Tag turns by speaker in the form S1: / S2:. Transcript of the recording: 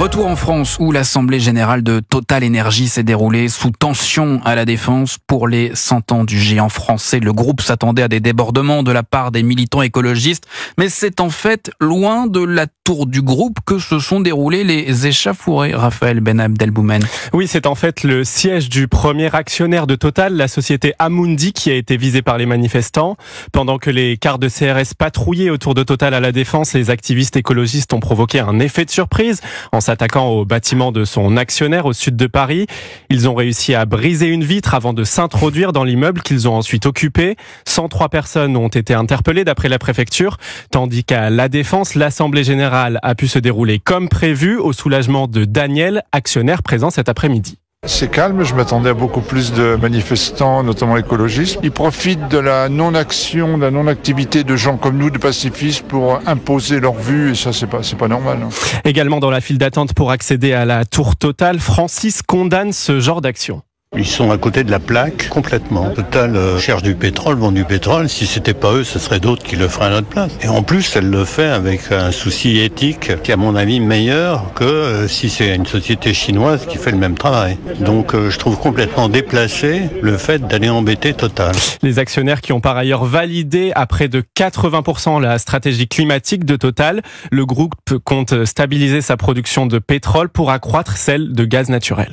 S1: Retour en France où l'Assemblée générale de Total Énergie s'est déroulée sous tension à la Défense pour les 100 ans du géant français. Le groupe s'attendait à des débordements de la part des militants écologistes, mais c'est en fait loin de la tour du groupe que se sont déroulés les échauffourées. Raphaël Ben Abdelboumen.
S2: Oui, c'est en fait le siège du premier actionnaire de Total, la société Amundi, qui a été visé par les manifestants. Pendant que les cars de CRS patrouillaient autour de Total à la Défense, les activistes écologistes ont provoqué un effet de surprise en s'attaquant au bâtiment de son actionnaire au sud de Paris. Ils ont réussi à briser une vitre avant de s'introduire dans l'immeuble qu'ils ont ensuite occupé. 103 personnes ont été interpellées d'après la préfecture, tandis qu'à la Défense, l'Assemblée générale a pu se dérouler comme prévu au soulagement de Daniel, actionnaire présent cet après-midi.
S3: C'est calme, je m'attendais à beaucoup plus de manifestants, notamment écologistes. Ils profitent de la non-action, de la non-activité de gens comme nous, de pacifistes, pour imposer leur vue, et ça, c'est pas normal.
S2: Également dans la file d'attente pour accéder à la tour Total, Francis condamne ce genre d'action.
S4: Ils sont à côté de la plaque, complètement. Total cherche du pétrole, vend du pétrole. Si c'était pas eux, ce serait d'autres qui le feraient à notre place. Et en plus, elle le fait avec un souci éthique qui est à mon avis meilleur que si c'est une société chinoise qui fait le même travail. Donc je trouve complètement déplacé le fait d'aller embêter Total.
S2: Les actionnaires qui ont par ailleurs validé à près de 80% la stratégie climatique de Total. Le groupe compte stabiliser sa production de pétrole pour accroître celle de gaz naturel.